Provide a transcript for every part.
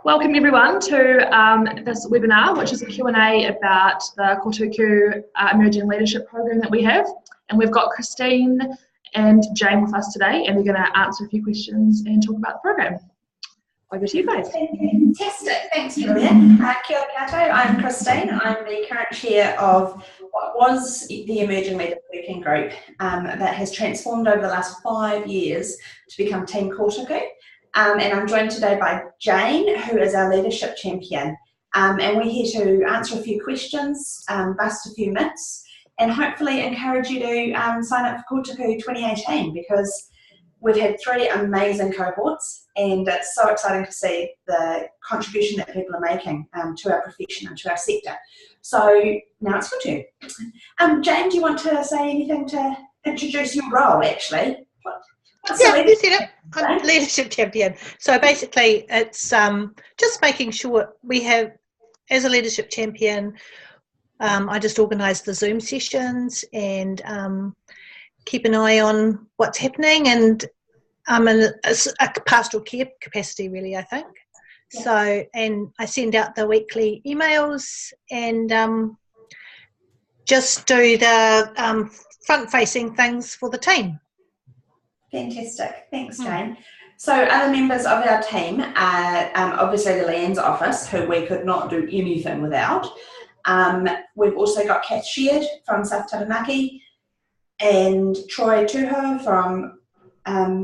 Welcome everyone to this webinar, which is a Q&A about the Kotuku Emerging Leadership Program that we have. And we've got Christine and Jane with us today, and they're going to answer a few questions and talk about the program. Over to you guys. Fantastic. Thanks, Julia. Kia ora koutou. I'm Christine. I'm the current chair of what was the Emerging Leaders Working Group that has transformed over the last 5 years to become Team Kotuku. And I'm joined today by Jane, who is our leadership champion. And we're here to answer a few questions, bust a few myths, and hopefully encourage you to sign up for Kotuku 2018, because we've had 3 amazing cohorts, and it's so exciting to see the contribution that people are making to our profession and to our sector. So now it's your turn. Jane, do you want to say anything to introduce your role, actually? Yeah, you said it. I'm leadership champion. So basically, it's just making sure we have, as a leadership champion, I just organise the Zoom sessions and keep an eye on what's happening, and I'm in a pastoral care capacity, really, I think. Yeah. So, and I send out the weekly emails and just do the front-facing things for the team. Fantastic. Thanks, Jane. So other members of our team are obviously the LIANZA office, who we could not do anything without. We've also got Kath Sheard from South Taranaki and Troy Tuho from AUT.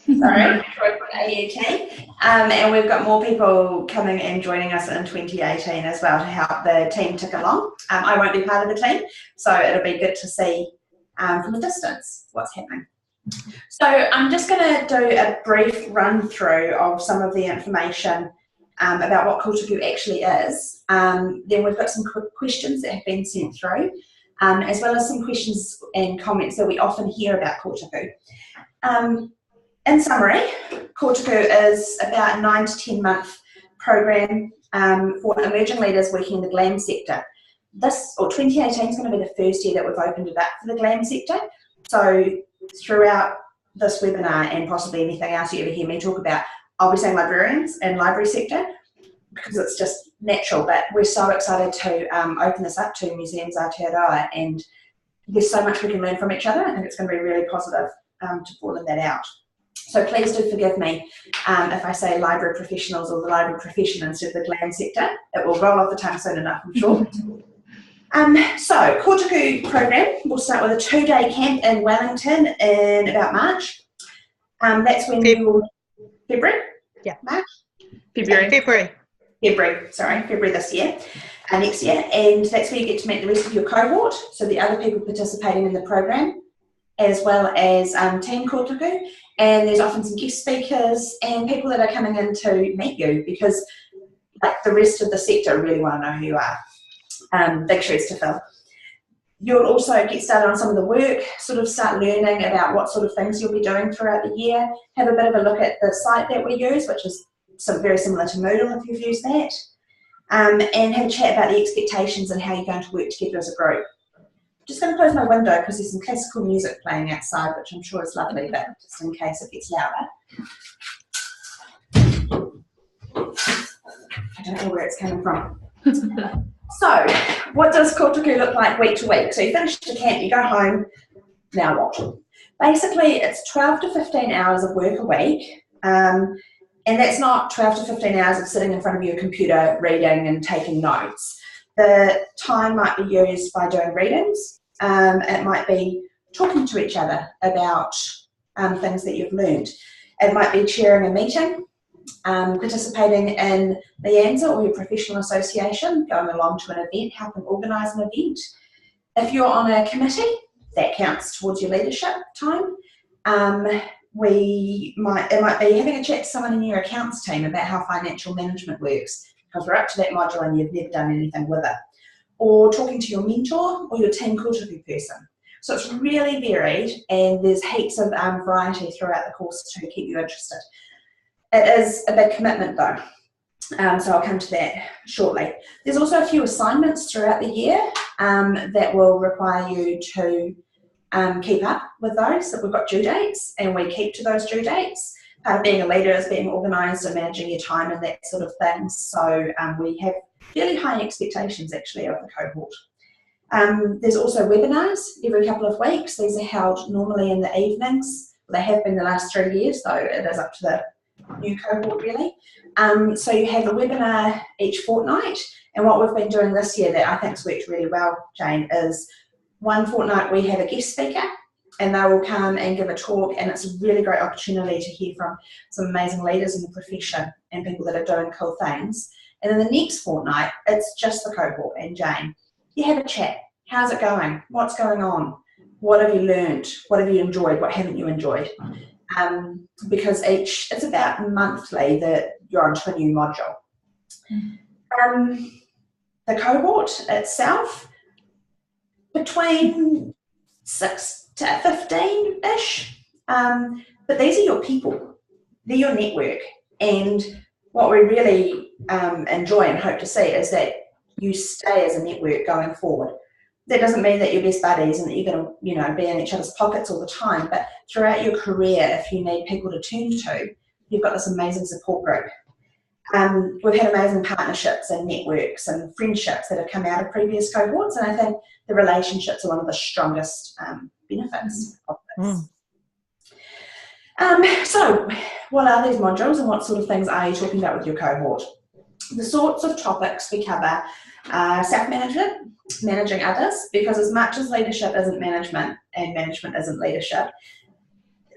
Sorry, Troy from AUT. And we've got more people coming and joining us in 2018 as well to help the team tick along. I won't be part of the team, so it'll be good to see from a distance what's happening. So I'm just going to do a brief run through of some of the information about what Kotuku actually is. Then we've got some questions that have been sent through, as well as some questions and comments that we often hear about Kotuku. In summary, Kotuku is about a 9 to 10 month program for emerging leaders working in the GLAM sector. 2018 is going to be the first year that we've opened it up for the GLAM sector. So throughout this webinar and possibly anything else you ever hear me talk about, I'll be saying librarians and library sector because it's just natural, but we're so excited to open this up to museums Aotearoa, and there's so much we can learn from each other. I think it's going to be really positive to broaden that out. So please do forgive me if I say library professionals or the library profession instead of the GLAM sector. It will roll off the tongue soon enough, I'm sure. So, Kotuku program, we'll start with a 2-day camp in Wellington in about March. That's when we will, February? Yeah. March? February this year, next year. And that's where you get to meet the rest of your cohort, so the other people participating in the program, as well as Team Kotuku. And there's often some guest speakers and people that are coming in to meet you, because like the rest of the sector really want to know who you are. Big shoes to fill. You'll also get started on some of the work, sort of start learning about what sort of things you'll be doing throughout the year, have a bit of a look at the site that we use, which is very similar to Moodle if you've used that, and have a chat about the expectations and how you're going to work together as a group. I'm just going to close my window because there's some classical music playing outside, which I'm sure is lovely, but just in case it gets louder. I don't know where it's coming from. So, what does Kotuku look like week to week? So you finish the camp, you go home, now what? Basically, it's 12 to 15 hours of work a week, and that's not 12 to 15 hours of sitting in front of your computer reading and taking notes. The time might be used by doing readings, it might be talking to each other about things that you've learned. It might be chairing a meeting, participating in LIANZA or your professional association, going along to an event, helping organise an event. If you're on a committee, that counts towards your leadership time. It might be having a chat to someone in your accounts team about how financial management works, because we're up to that module and you've never done anything with it. Or talking to your mentor or your Team Kotuku person. So it's really varied, and there's heaps of variety throughout the course to keep you interested. It is a big commitment though, so I'll come to that shortly. There's also a few assignments throughout the year that will require you to keep up with those, that we've got due dates and we keep to those due dates. part of being a leader is being organised and managing your time and that sort of thing. So we have fairly high expectations actually of the cohort. There's also webinars every couple of weeks. These are held normally in the evenings. They have been the last 3 years, so it is up to the new cohort really. So you have a webinar each fortnight, and what we've been doing this year that I think's worked really well, Jane, is one fortnight we have a guest speaker and they will come and give a talk, and it's a really great opportunity to hear from some amazing leaders in the profession and people that are doing cool things. And then the next fortnight, it's just the cohort and Jane. You have a chat. How's it going? What's going on? What have you learned? What have you enjoyed? What haven't you enjoyed? Because it's about monthly that you're onto a new module. The cohort itself, between 6 to 15-ish, but these are your people. They're your network. And what we really enjoy and hope to see is that you stay as a network going forward. That doesn't mean that you're best buddies and that you're going to, be in each other's pockets all the time, but throughout your career, if you need people to turn to, you've got this amazing support group. We've had amazing partnerships and networks and friendships that have come out of previous cohorts, and I think the relationships are one of the strongest benefits of this. So what are these modules and what sort of things are you talking about with your cohort? The sorts of topics we cover are self-management, managing others, because as much as leadership isn't management and management isn't leadership,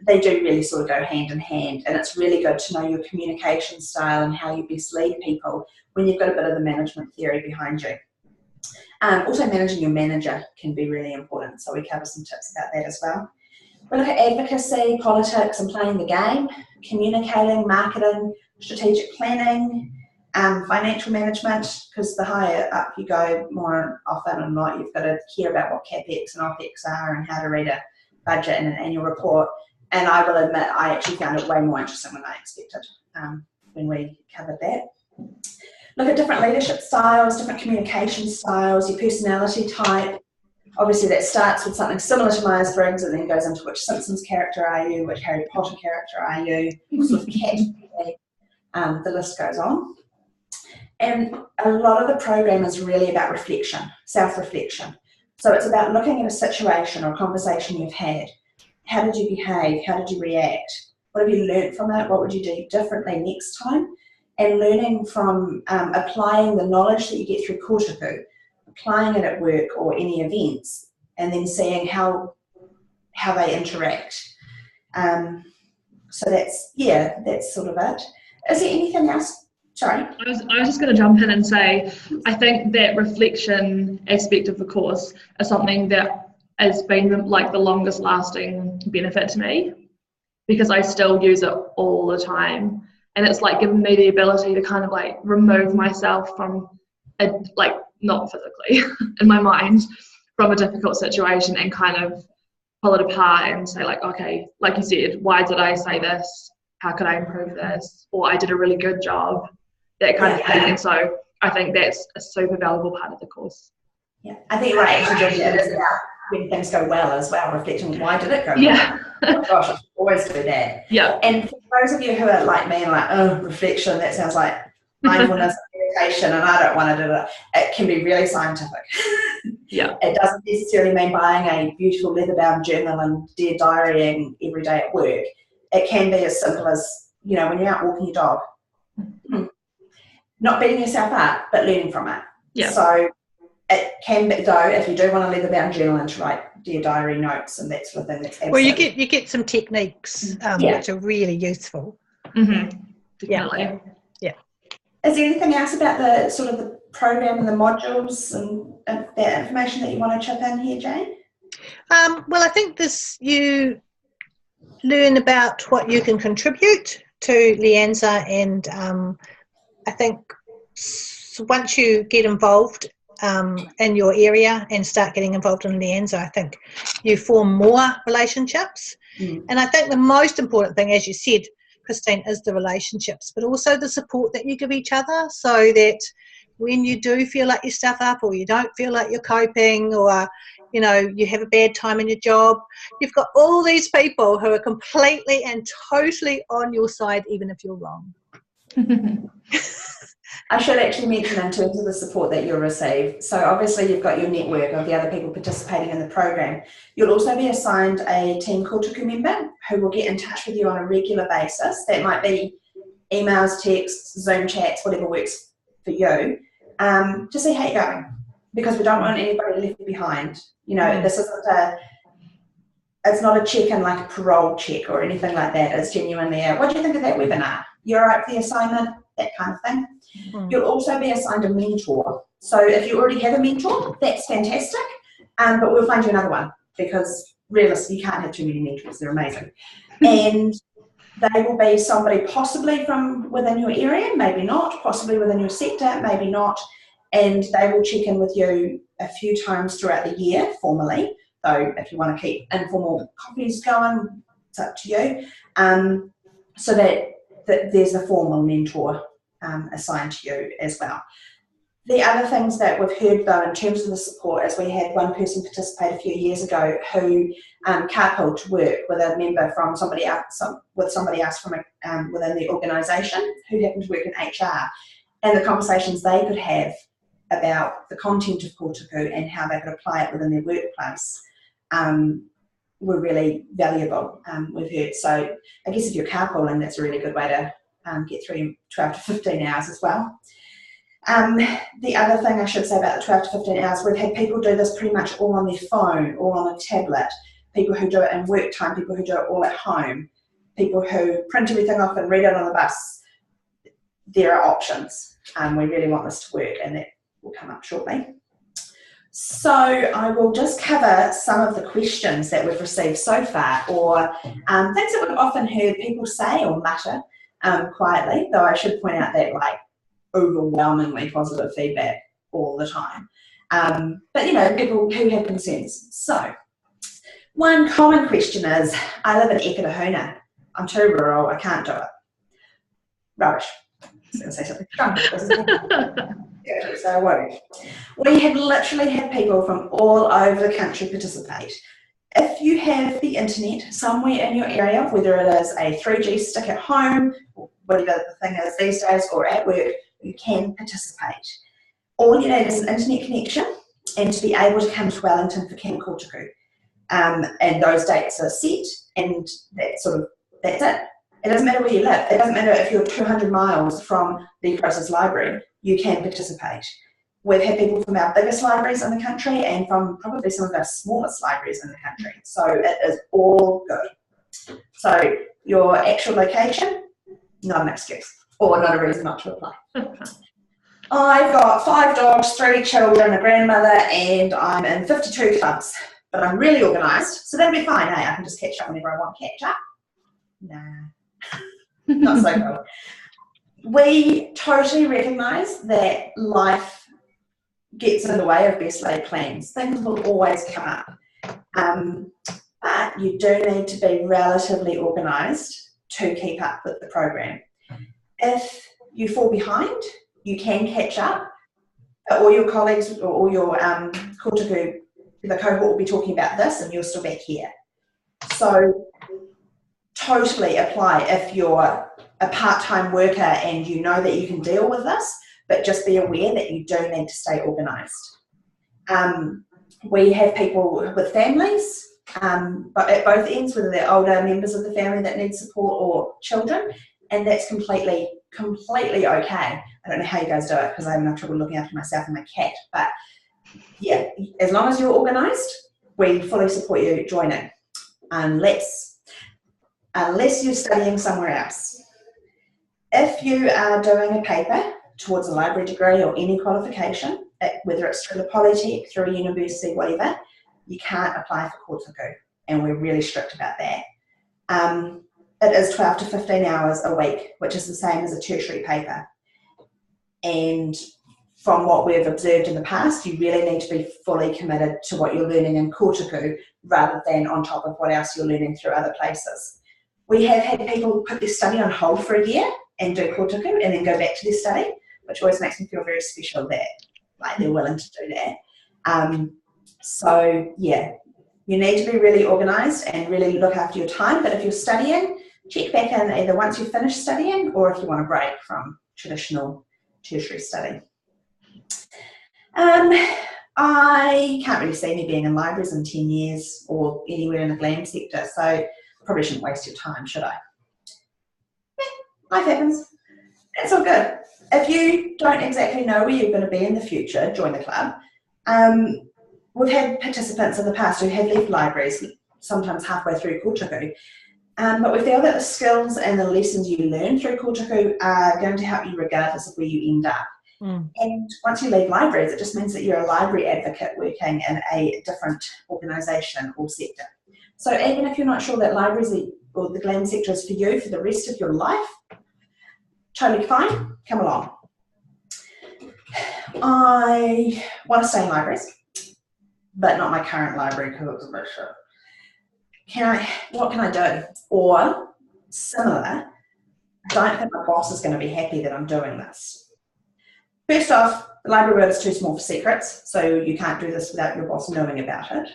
they do really sort of go hand in hand, and it's really good to know your communication style and how you best lead people when you've got a bit of the management theory behind you. Also managing your manager can be really important, so we cover some tips about that as well. We look at advocacy, politics and playing the game, communicating, marketing, strategic planning, financial management, because the higher up you go, more often than not, you've got to hear about what CapEx and OpEx are and how to read a budget and an annual report. And I will admit, I actually found it way more interesting than I expected when we covered that. Look at different leadership styles, different communication styles, your personality type. Obviously that starts with something similar to Myers-Briggs and then goes into which Simpsons character are you, which Harry Potter character are you, what sort of cat the list goes on. And a lot of the program is really about reflection, self-reflection. So it's about looking at a situation or a conversation you've had. How did you behave? How did you react? What have you learned from it? What would you do differently next time? And learning from applying the knowledge that you get through Kotuku, applying it at work or any events, and then seeing how they interact. So that's sort of it. Is there anything else? Sorry. I was just going to jump in and say, I think that reflection aspect of the course is something that has been like the longest lasting benefit to me, because I still use it all the time. And it's like giving me the ability to kind of like remove myself from not physically in my mind from a difficult situation and kind of pull it apart and say like, okay, like you said, why did I say this? How could I improve this? Or I did a really good job, that kind of thing. And so I think that's a super valuable part of the course. Yeah, I think you're right. Actually, it is about when things go well as well, reflecting why did it go well? Oh gosh, I always do that. Yeah. And for those of you who are like me and like, oh, reflection, that sounds like mindfulness, meditation, and I don't want to do it. It can be really scientific. Yeah. It doesn't necessarily mean buying a beautiful leather-bound journal and dear diarying every day at work. It can be as simple as, when you're out walking your dog, not beating yourself up, but learning from it. Yeah. So it can be, though, if you do want a leather-bound journal and to write dear diary notes and that sort of thing. That's well, you get some techniques which are really useful. Mm-hmm. Yeah. Is there anything else about the sort of the program and the modules and that information that you want to chip in here, Jane? Well, I think you learn about what you can contribute to LIANZA, and I think once you get involved in your area and start getting involved in LIANZA, I think you form more relationships. And I think the most important thing, as you said, Christine, is the relationships, but also the support that you give each other, so that when you do feel like you stuff up or you don't feel like you're coping, or you know, you have a bad time in your job. You've got all these people who are completely and totally on your side, even if you're wrong. I should actually mention in terms of the support that you'll receive. So obviously you've got your network of the other people participating in the program. You'll also be assigned a Team Kotuku member who will get in touch with you on a regular basis. That might be emails, texts, Zoom chats, whatever works for you, to see how you're going. Because we don't want anybody left behind. You know, this isn't it's not a check-in like a parole check or anything like that. It's genuinely what do you think of that webinar? You're all right for the assignment? That kind of thing. You'll also be assigned a mentor. So if you already have a mentor, that's fantastic. But we'll find you another one, because realistically, you can't have too many mentors. They're amazing. And they will be somebody possibly from within your area, maybe not, possibly within your sector, maybe not. And they will check in with you a few times throughout the year formally. Though if you want to keep informal coffees going, it's up to you. So that there's a formal mentor assigned to you as well. The other things that we've heard though in terms of the support is we had one person participate a few years ago who carpooled to work with a member from somebody else, from within the organisation who happened to work in HR, and the conversations they could have about the content of Kotuku and how they could apply it within their workplace were really valuable, we've heard. So I guess if you're carpooling, that's a really good way to get through 12 to 15 hours as well. The other thing I should say about the 12 to 15 hours, we've had people do this pretty much all on their phone, all on a tablet, people who do it in work time, people who do it all at home, people who print everything off and read it on the bus. There are options. We really want this to work, and that will come up shortly. So I will just cover some of the questions that we've received so far, or things that we've often heard people say or mutter quietly, though I should point out that like overwhelmingly positive feedback all the time. But you know, people who have concerns. So one common question is, I live in Ekatahuna. I'm too rural, I can't do it. Rubbish. I was going to say something. So I won't. We have literally had people from all over the country participate. If you have the internet somewhere in your area, whether it is a 3G stick at home, or whatever the thing is these days, or at work, you can participate. All you need is an internet connection and to be able to come to Wellington for Camp Kotuku. And those dates are set, and that's it. It doesn't matter where you live. It doesn't matter if you're 200 miles from the closest library, you can participate. We've had people from our biggest libraries in the country and from probably some of our smallest libraries in the country. So it is all good. So your actual location, not an excuse or not a reason not to apply. I've got 5 dogs, 3 children, a grandmother, and I'm in 52 clubs. But I'm really organised, so that'll be fine. Hey, I can just catch up whenever I want to catch up. Nah. Not so cool. We totally recognise that life gets in the way of best laid plans. Things will always come up. But you do need to be relatively organised to keep up with the program. If you fall behind, you can catch up. All your colleagues or all your Kotuku, the cohort will be talking about this and you're still back here. So totally apply if you're a part-time worker and you know that you can deal with this, but just be aware that you do need to stay organised. We have people with families, but at both ends, whether they're older members of the family that need support or children, and that's completely okay. I don't know how you guys do it because I have enough trouble looking after myself and my cat, but yeah, as long as you're organised, we fully support you joining, unless you're studying somewhere else. If you are doing a paper towards a library degree or any qualification, whether it's through the Polytech, through a university, whatever, you can't apply for Kotuku, and we're really strict about that. It is 12 to 15 hours a week, which is the same as a tertiary paper. And from what we've observed in the past, you really need to be fully committed to what you're learning in Kotuku rather than on top of what else you're learning through other places. We have had people put their study on hold for a year and do Kotuku and then go back to their study, which always makes me feel very special that like they're willing to do that. So yeah, you need to be really organised and really look after your time. But if you're studying, check back in either once you've finished studying or if you want a break from traditional tertiary study. I can't really see me being in libraries in 10 years or anywhere in the GLAM sector, so I probably shouldn't waste your time, should I? Yeah, life happens. It's all good. If you don't exactly know where you're going to be in the future, join the club. We've had participants in the past who have left libraries, sometimes halfway through Kotuku, but we feel that the skills and the lessons you learn through Kotuku are going to help you regardless of where you end up. And once you leave libraries, it just means that you're a library advocate working in a different organisation or sector. So even if you're not sure that libraries or the GLAM sector is for you for the rest of your life, totally fine, come along. I want to stay in libraries, but not my current library because it's a bit shit. What can I do? Or, similar, I don't think my boss is going to be happy that I'm doing this. First off, the library world is too small for secrets, so you can't do this without your boss knowing about it.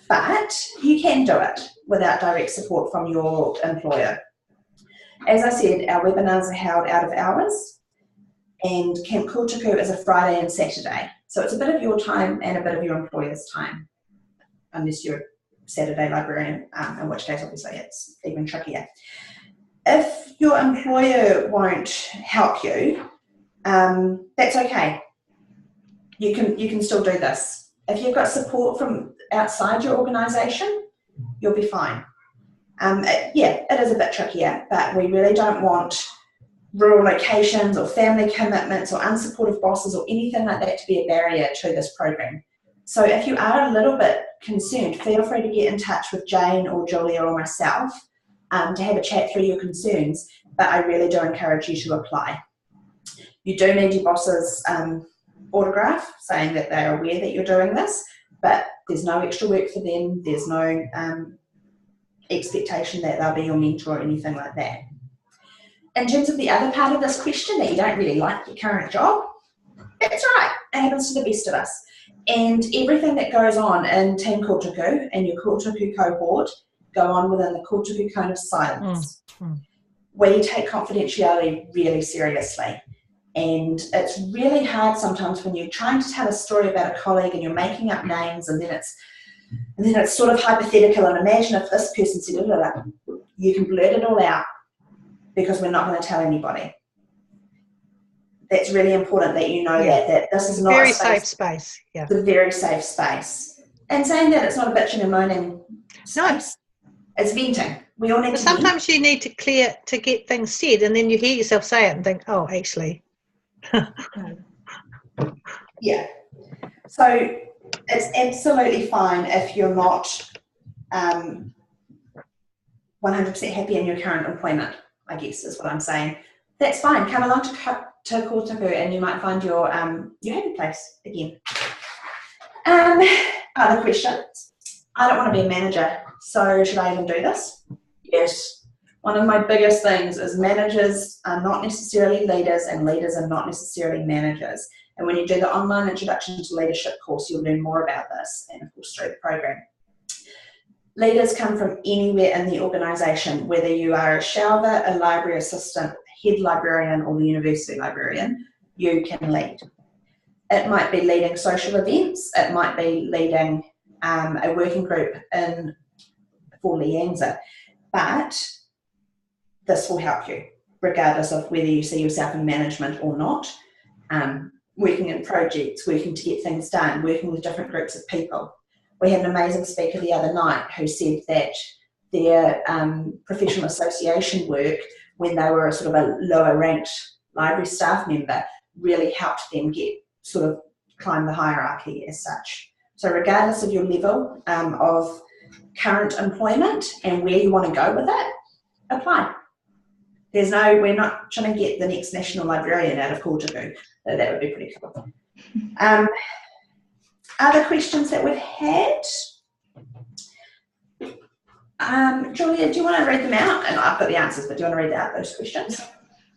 But you can do it without direct support from your employer. As I said, our webinars are held out of hours, and Camp Kotuku is a Friday and Saturday. So it's a bit of your time and a bit of your employer's time, unless you're a Saturday librarian, in which case obviously it's even trickier. If your employer won't help you, that's okay. You can still do this. If you've got support from outside your organisation, you'll be fine. Yeah, it is a bit trickier, but we really don't want rural locations or family commitments or unsupportive bosses or anything like that to be a barrier to this program. So if you are a little bit concerned, feel free to get in touch with Jane or Julia or myself to have a chat through your concerns, but I really do encourage you to apply. You do need your boss's autograph saying that they're aware that you're doing this, but there's no extra work for them, there's no expectation that they'll be your mentor or anything like that. In terms of the other part of this question, that you don't really like your current job, that's right, it happens to the best of us. And everything that goes on in Team Kotuku and your Kotuku cohort go on within the Kotuku cone of silence. We take confidentiality really seriously. And it's really hard sometimes when you're trying to tell a story about a colleague and you're making up names and then it's sort of hypothetical, and imagine if this person said, blah, blah, blah. You can blurt it all out because we're not going to tell anybody. That's really important that you know that this is not very a safe space. Yeah, it's a very safe space. And saying that it's not a bitching and moaning space. It's venting. We all need to sometimes you need to get things said, and then you hear yourself say it and think, oh, actually. Yeah. So it's absolutely fine if you're not 100% happy in your current employment, I guess is what I'm saying. That's fine. Come along to Kotuku and you might find your happy place again. Other questions? I don't want to be a manager, so should I even do this? Yes. One of my biggest things is managers are not necessarily leaders and leaders are not necessarily managers. And when you do the online Introduction to Leadership course, you'll learn more about this and of course through the program. Leaders come from anywhere in the organisation, whether you are a shelver, a library assistant, head librarian or the university librarian, you can lead. It might be leading social events, it might be leading a working group for LIANZA, but this will help you, regardless of whether you see yourself in management or not. Working in projects, working to get things done, working with different groups of people. We had an amazing speaker the other night who said that their professional association work, when they were a sort of a lower ranked library staff member, really helped them climb the hierarchy as such. So regardless of your level of current employment and where you want to go with it, apply. We're not trying to get the next national librarian out of Kotuku. So that would be pretty cool. Other questions that we've had? Julia, do you want to read them out? And I've got the answers, but do you want to read out those questions?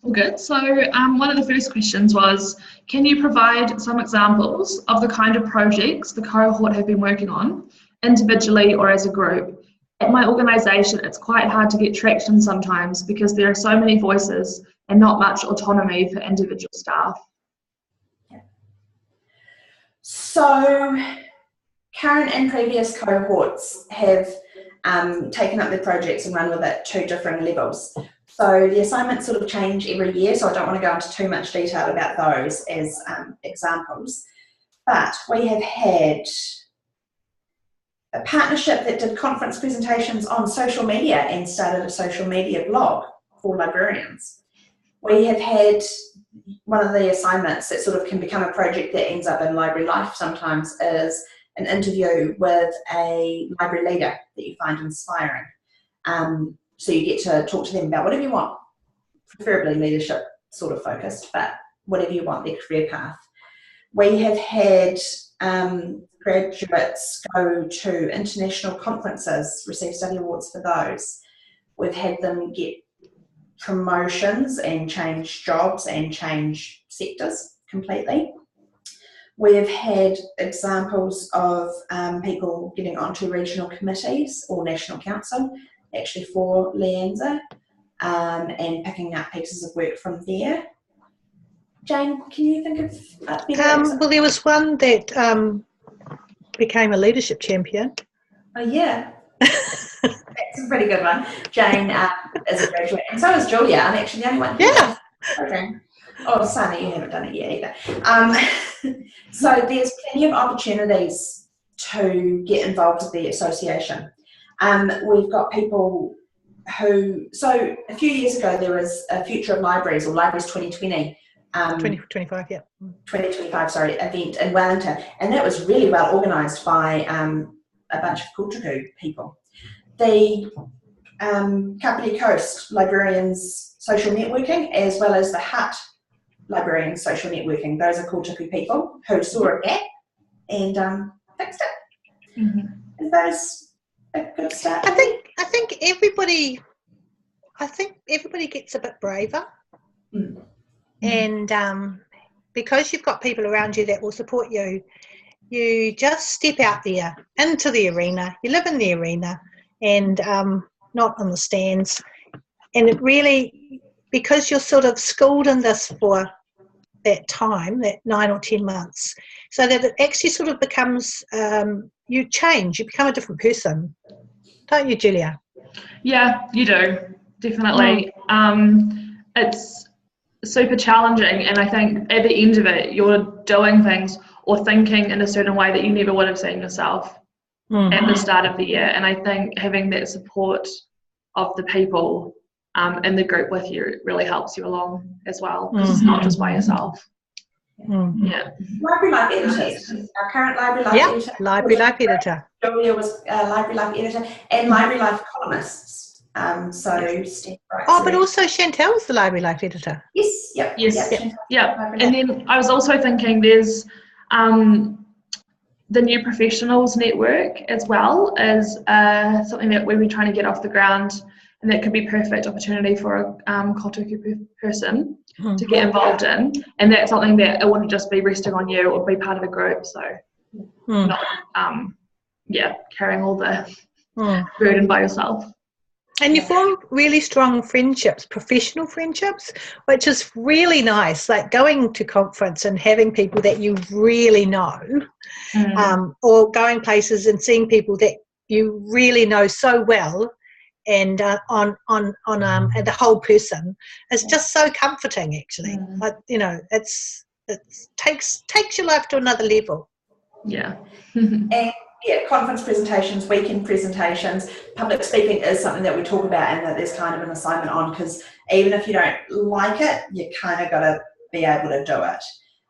All good. So one of the first questions was, can you provide some examples of the kind of projects the cohort have been working on, individually or as a group? At my organisation, it's quite hard to get traction sometimes because there are so many voices and not much autonomy for individual staff. So current and previous cohorts have taken up their projects and run with it to different levels. So the assignments sort of change every year, so I don't want to go into too much detail about those as examples. But we have had a partnership that did conference presentations on social media and started a social media blog for librarians. We have had one of the assignments that sort of can become a project that ends up in Library Life sometimes is an interview with a library leader that you find inspiring. So you get to talk to them about whatever you want, preferably leadership sort of focused, but whatever you want, their career path. We have had graduates go to international conferences, receive study awards for those. We've had them get promotions and change jobs and change sectors completely. We've had examples of people getting onto regional committees or national council, actually for LIANZA, and picking up pieces of work from there. Jane, can you think of well, there was one that became a leadership champion. Oh yeah. That's a pretty good one. Jane is a graduate, and so is Julia. I'm actually the only one here. Yeah. Okay. Oh, Sunny, you haven't done it yet either. So there's plenty of opportunities to get involved with the association. We've got people who, so a few years ago there was a Future of Libraries, or Libraries 2020. 2025, yeah. 2025, sorry, event in Wellington, and that was really well organised by a bunch of Kotuku people. The Kapiti Coast Librarians Social Networking, as well as the Hut Librarians Social Networking, those are Kotuku people who saw a gap and fixed it. Mm-hmm. Is those a good start? I think everybody gets a bit braver. Mm. And because you've got people around you that will support you, you just step out there into the arena. You live in the arena and not on the stands. And it really, because you're sort of schooled in this for that time, that 9 or 10 months, so that it actually sort of becomes, you change, you become a different person. Don't you, Julia? Yeah, you do, definitely. It's super challenging, and I think at the end of it you're doing things or thinking in a certain way that you never would have seen yourself at the start of the year. And I think having that support of the people in the group with you really helps you along as well, because it's not just by yourself. Yeah. Library Life editors. Our current Library Life editor. Library Life editor. Julia was Library Life editor, and Library Life columnists. But also Chantel's the Library Life editor. Yes, yep. Yes, yep. And then I was also thinking there's the New Professionals Network as well as something that we were trying to get off the ground, and that could be perfect opportunity for a Kotuku person to get involved in. And that's something that it wouldn't just be resting on you, or be part of a group. So not carrying all the burden by yourself. And you form really strong friendships, professional friendships, which is really nice, like going to conference and having people that you really know, or going places and seeing people that you really know so well, and on the whole person. It's just so comforting, actually. Like, it takes your life to another level. Yeah. And conference presentations, weekend presentations, public speaking is something that we talk about and that there's kind of an assignment on, because even if you don't like it, you kind of got to be able to do it.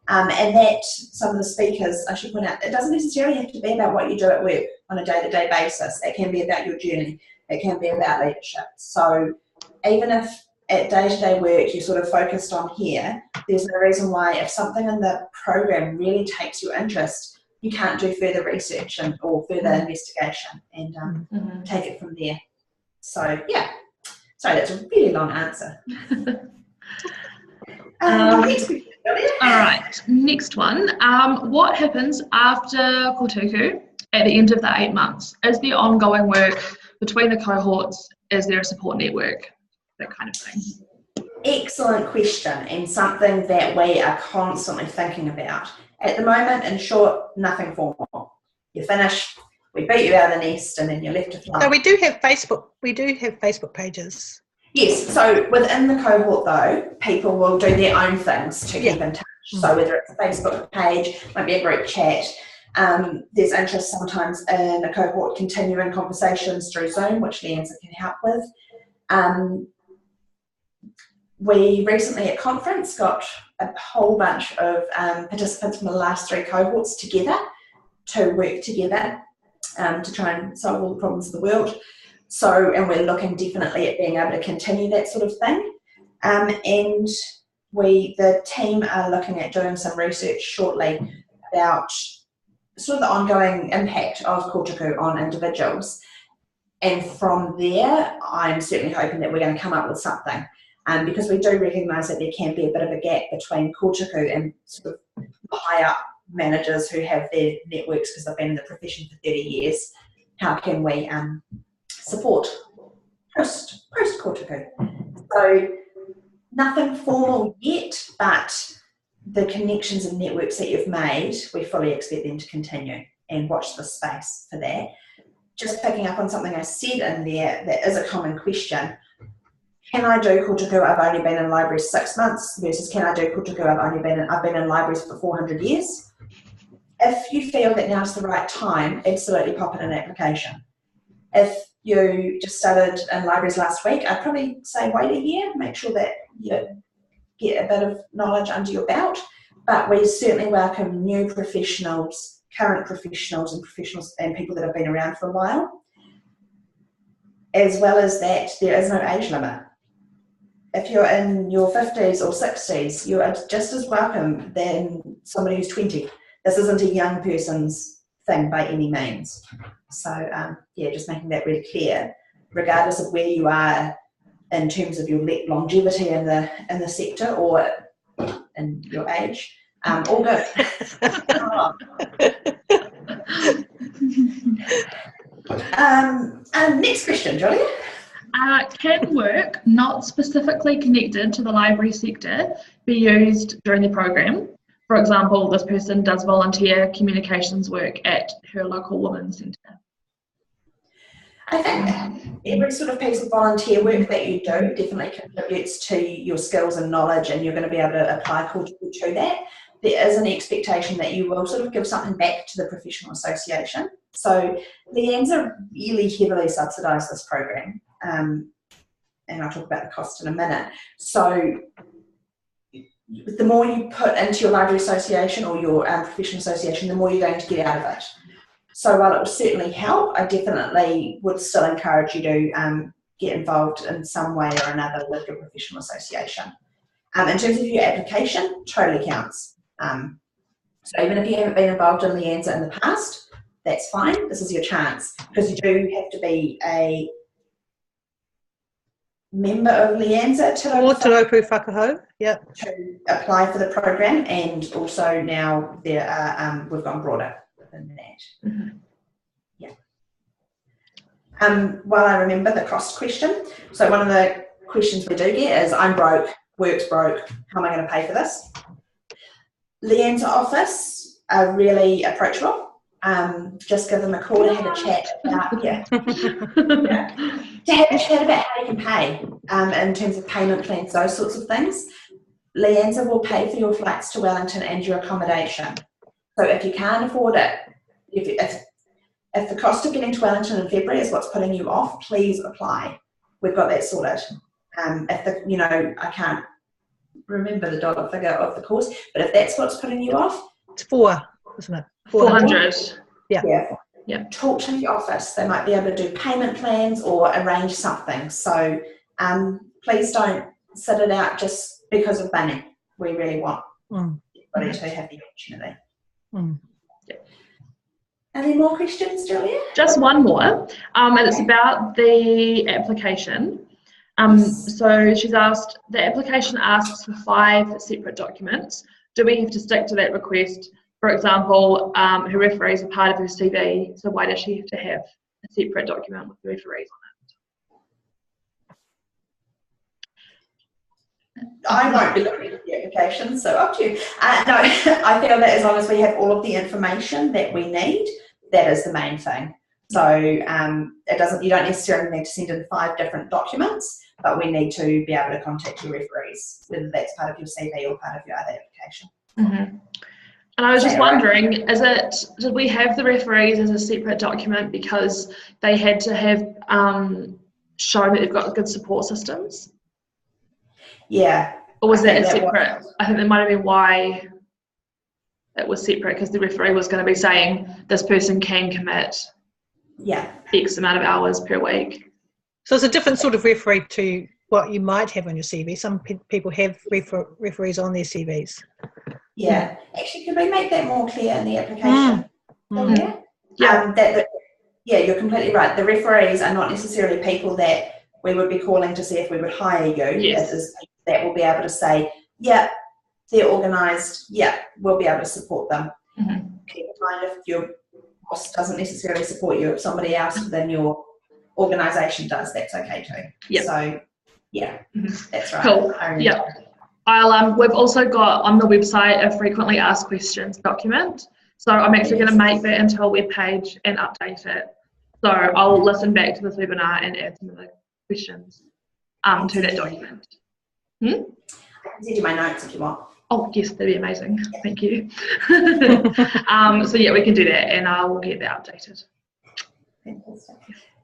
And that some of the speakers, I should point out, it doesn't necessarily have to be about what you do at work on a day-to-day basis. It can be about your journey. It can be about leadership. So even if at day-to-day work you're sort of focused on here, there's no reason why, if something in the program really takes your interest, you can't do further research or further investigation and take it from there. So, yeah. Sorry, that's a really long answer. Next question, Julia. All right, next one. What happens after Kotuku at the end of the 8 months? Is there ongoing work between the cohorts? Is there a support network? That kind of thing. Excellent question, and something that we are constantly thinking about. At the moment, in short, nothing formal. You finish, we beat you out of the nest, and then you're left to fly. So we do have Facebook pages. Yes, so within the cohort though, people will do their own things to keep in touch. So whether it's a Facebook page, might be a group chat. There's interest sometimes in a cohort continuing conversations through Zoom, which LIANZA can help with. We recently at conference got a whole bunch of participants from the last 3 cohorts together to work together to try and solve all the problems of the world. So, and we're looking definitely at being able to continue that sort of thing. And the team are looking at doing some research shortly about sort of the ongoing impact of Kotuku on individuals. And from there, I'm certainly hoping that we're going to come up with something. Because we do recognise that there can be a bit of a gap between Kotuku and sort of high up managers who have their networks because they've been in the profession for 30 years. How can we support post Kotuku? So nothing formal yet, but the connections and networks that you've made, we fully expect them to continue, and watch the space for that. Just picking up on something I said in there, that is a common question. Can I do Kotuku? I've only been in libraries 6 months versus can I do Kotuku? I've been in libraries for 400 years. If you feel that now's the right time, absolutely pop in an application. If you just started in libraries last week, I'd probably say wait a year, make sure that you get a bit of knowledge under your belt. But we certainly welcome new professionals, current professionals and people that have been around for a while. As well as that, there is no age limit. If you're in your 50s or 60s, you are just as welcome than somebody who's 20. This isn't a young person's thing by any means. So yeah, just making that really clear, regardless of where you are in terms of your longevity in the sector or in your age, all good. Next question, Julia. Can work not specifically connected to the library sector be used during the program? For example, this person does volunteer communications work at her local women's centre. I think every sort of piece of volunteer work that you do definitely contributes to your skills and knowledge, and you're going to be able to apply Kotuku to that. There is an expectation that you will sort of give something back to the professional association. So LIANZA really heavily subsidise this program, and I'll talk about the cost in a minute. So the more you put into your library association or your professional association, the more you're going to get out of it. So while it will certainly help, I definitely would still encourage you to get involved in some way or another with your professional association. In terms of your application, totally counts. So even if you haven't been involved in LIANZA in the past, that's fine. This is your chance, because you do have to be a member of LIANZA Toropū Whakahau, yep, to apply for the program, and also now there are we've gone broader than that. Mm-hmm. Yeah. While I remember the cost question, so one of the questions we do get is, I'm broke, work's broke, how am I going to pay for this? LIANZA office are really approachable. Just give them a call to have a chat about, to have a chat about how you can pay in terms of payment plans, those sorts of things. LIANZA will pay for your flights to Wellington and your accommodation. So if you can't afford it, if the cost of getting to Wellington in February is what's putting you off, please apply. We've got that sorted. I can't remember the dollar figure of the course, but if that's what's putting you off, it's 4, isn't it? 400. Yeah. Talk to the office. They might be able to do payment plans or arrange something. So please don't sit it out just because of money. We really want everybody to have the opportunity. Any more questions, Julia? Just one more, and it's about the application. So she's asked, the application asks for 5 separate documents. Do we have to stick to that request? For example, her referees are part of her CV, so why does she have to have a separate document with the referees on it? I won't be looking at the application, so up to you. No, I feel that as long as we have all of the information that we need, that is the main thing. So it doesn't. You don't necessarily need to send in 5 different documents, but we need to be able to contact your referees, whether that's part of your CV or part of your other application. Mm-hmm. And I was just wondering, did we have the referees as a separate document because they had to have shown that they've got good support systems? Yeah. Or was that separate? I think that might have been why it was separate, because the referee was going to be saying this person can commit X amount of hours per week. So it's a different sort of referee to what you might have on your CV. Some people have referees on their CVs. Yeah. Actually, could we make that more clear in the application? You're completely right. The referees are not necessarily people that we would be calling to see if we would hire you. Yes. It is people that will be able to say, yeah, they're organised, yeah, we'll be able to support them. Mm-hmm. Keep in mind, if your boss doesn't necessarily support you, if somebody else within your organisation does, that's okay too. Yep. So, that's right. Cool. We've also got on the website a frequently asked questions document. So I'm actually going to make that into a web page and update it. So I'll listen back to this webinar and add some of the questions to that document. I can send you my notes if you want. Oh yes, that'd be amazing. Thank you. So yeah, we can do that, and I will get that updated. Fantastic.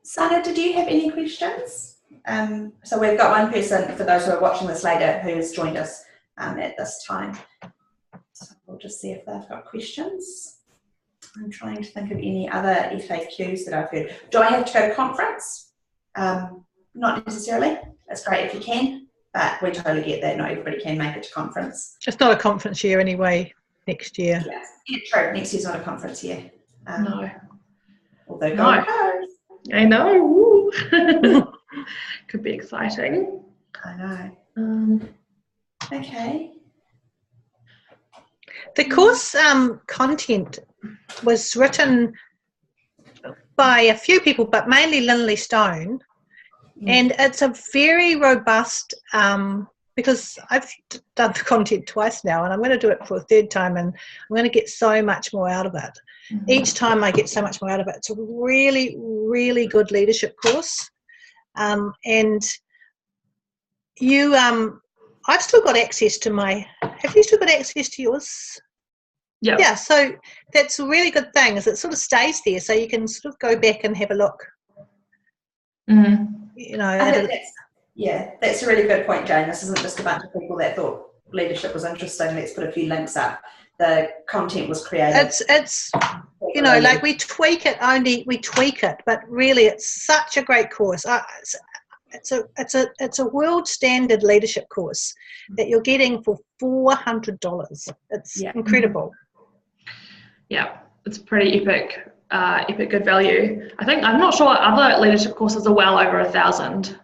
Sana, did you have any questions? So we've got one person, for those who are watching this later, who's joined us at this time. So we'll just see if they've got questions. I'm trying to think of any other FAQs that I've heard. Do I have to go to conference? Not necessarily. It's great if you can, but we totally get that. Not everybody can make it to conference. It's not a conference year anyway next year. Yeah, true. Next year's not a conference year. No. Although God knows. I know. Woo. Could be exciting. I know. Okay. The course content was written by a few people, but mainly Linley Stone. And it's a very robust, because I've done the content twice now, and I'm going to do it for a 3rd time, and I'm going to get so much more out of it. Mm-hmm. Each time I get so much more out of it. It's a really, really good leadership course. And you, I've still got access to have you still got access to yours? Yeah. Yeah, so that's a really good thing, is it sort of stays there, so you can sort of go back and have a look. Mm-hmm. You know, that's a really good point, Jane. This isn't just a bunch of people that thought leadership was interesting. Let's put a few links up. The content was created. It's you know, like we tweak it, but really it's such a great course. It's a world standard leadership course that you're getting for $400. It's incredible. Yeah, it's pretty epic. Epic good value. I'm not sure what other leadership courses are well over 1,000.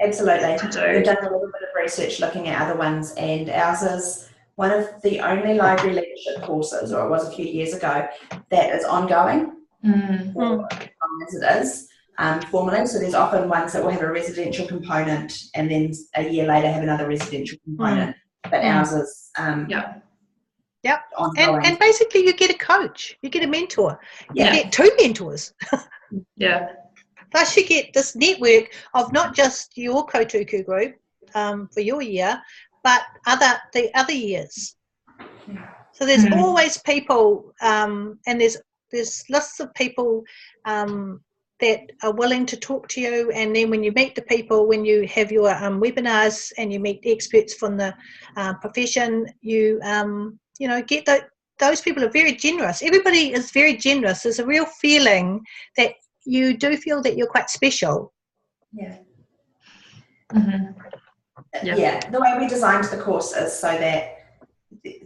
Absolutely. We've done a little bit of research looking at other ones, and ours is one of the only library leadership courses, or it was a few years ago, that is ongoing for as long as it is formally. So there's often ones that will have a residential component and then a year later have another residential component, but ours is Yep. And basically you get a coach, you get a mentor, you get 2 mentors. Plus you get this network of not just your Kotuku group for your year, but the other years. So there's always people, and there's lists of people that are willing to talk to you, and then when you meet the people, when you have your webinars and you meet experts from the profession, you get those people are very generous. Everybody is very generous. There's a real feeling that you do feel that you're quite special. Yeah. Mm-hmm. Yeah. The way we designed the course is so that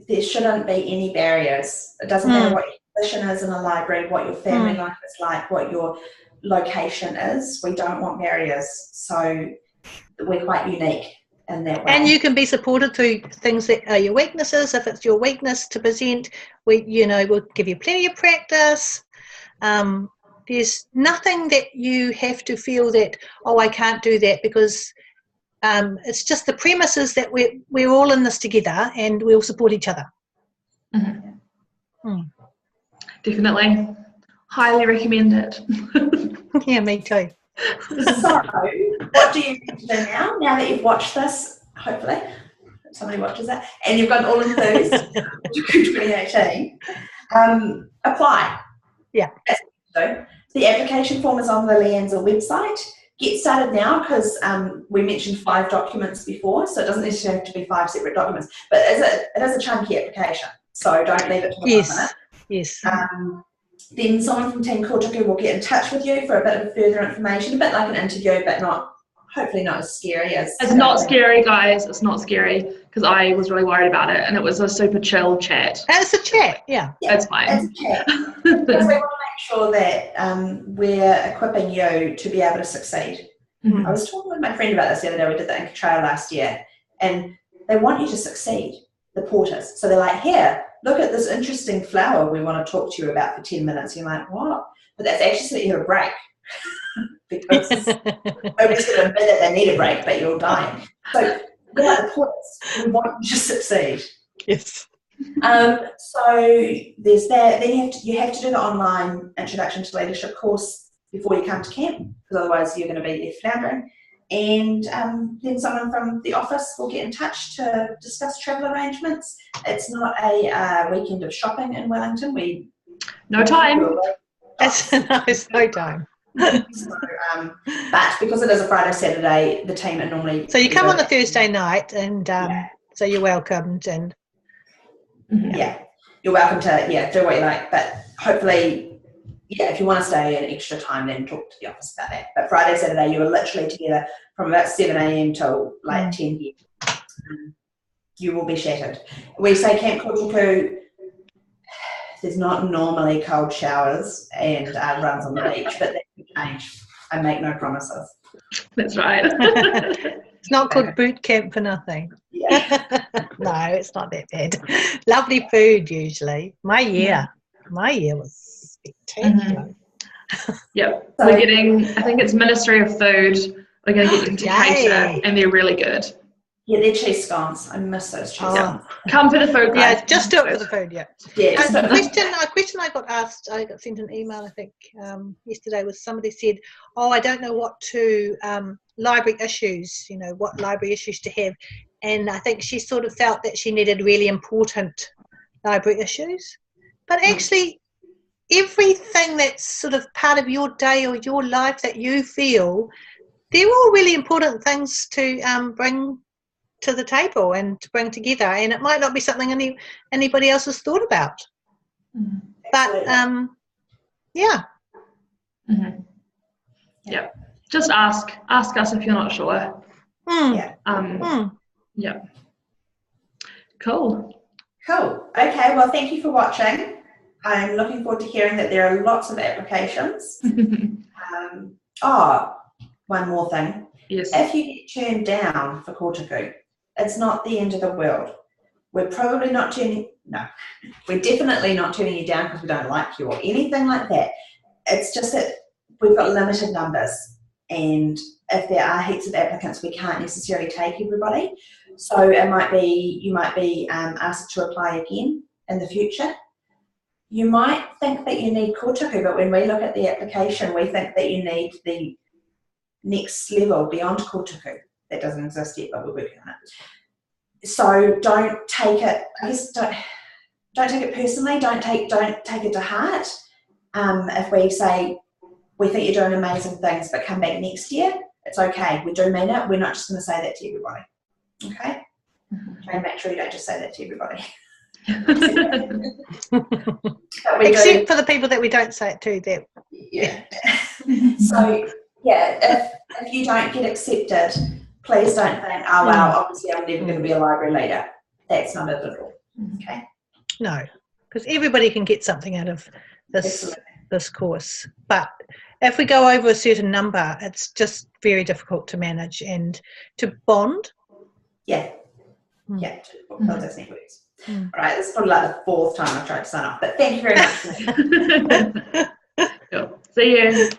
there shouldn't be any barriers. It doesn't matter what your position is in a library, what your family life is like, what your location is. We don't want barriers. So we're quite unique in that way. And you can be supported through things that are your weaknesses. If it's your weakness to present, we'll give you plenty of practice. There's nothing that you have to feel that, oh, I can't do that, because it's just the premise is that we're all in this together and we'll support each other. Definitely. Highly recommend it. Yeah, me too. So, what do you think to do now that you've watched this, hopefully, somebody watches it, and you've got all enthused to 2018, apply. Yeah. That's what you do. The application form is on the LIANZA website. Get started now, because we mentioned 5 documents before, so it doesn't necessarily have to be 5 separate documents, but it is a chunky application, so don't leave it to the last minute. Yes. Then someone from Team Kotuku will get in touch with you for a bit of further information, a bit like an interview, but hopefully not as scary as... It's not scary, guys. It's not scary, because I was really worried about it, and it was a super chill chat. It's a chat, yeah. It's fine. It's a chat. Because we want to make sure that we're equipping you to be able to succeed. I was talking with my friend about this the other day. We did the Inca Trail last year, and they want you to succeed, the porters. So they're like, here, look at this interesting flower we want to talk to you about for 10 minutes. You're like, what? But that's actually so that you have a break. Because nobody's going to admit that they need a break, but you're dying. So we're like the porters. We want you to succeed. Yes. So there's that. Then you have to do the online Introduction to Leadership course before you come to camp, because otherwise you're going to be there floundering. And then someone from the office will get in touch to discuss travel arrangements. It's not a weekend of shopping in Wellington. No time. It's no time. So, but because it is a Friday, Saturday, the team are normally... So you come on a Thursday night, and so you're welcomed. And yeah, you're welcome to do what you like. But hopefully... Yeah, if you want to stay an extra time, then talk to the office about that. But Friday, Saturday, you are literally together from about 7 a.m. till like 10 p.m. You will be shattered. We say Camp Kotuku, there's not normally cold showers and runs on the beach, but that could change. I make no promises. That's right. It's not called boot camp for nothing. Yeah. No, it's not that bad. Lovely food usually. My year was spectacular. Yep. So we're getting, I think it's Ministry of Food. We're going to get them to cater, and they're really good. Yeah, they're cheese scones. I miss those cheese scones. Come for the food, guys. Yeah, just do it for the food, yeah. A question I got asked, I got sent an email, I think, yesterday, was somebody said, oh, I don't know what to, library issues, what library issues to have. And I think she sort of felt that she needed really important library issues. But actually, everything that's sort of part of your day or your life that you feel, they're all really important things to bring to the table and to bring together. And it might not be something anybody else has thought about. But, yeah. Yeah. Just ask us if you're not sure. Yeah. Yeah. Cool. Okay, well, thank you for watching. I'm looking forward to hearing that there are lots of applications. One more thing. Yes. If you get turned down for Kotuku, it's not the end of the world. We're definitely not turning you down because we don't like you or anything like that. It's just that we've got limited numbers, and if there are heaps of applicants, we can't necessarily take everybody. So you might be asked to apply again in the future. You might think that you need Kotuku, but when we look at the application, we think that you need the next level beyond Kotuku. That doesn't exist yet, but we're working on it. So don't take it. Don't take it personally. Don't take it to heart. If we say we think you're doing amazing things, but come back next year, it's okay. We do mean it. We're not just going to say that to everybody. Okay. Try and make sure you don't just say that to everybody. Except for the people that we don't say it to. Yeah. So yeah, if you don't get accepted, please don't think, oh well, obviously I'm never going to be a library leader. That's not it at all. Okay. No, because everybody can get something out of this course, but if we go over a certain number, it's just very difficult to manage and to bond. Yeah. Mm. Yeah, to build those networks. Mm. All right, this is probably like the 4th time I've tried to sign off, but thank you very much. Cool. See you.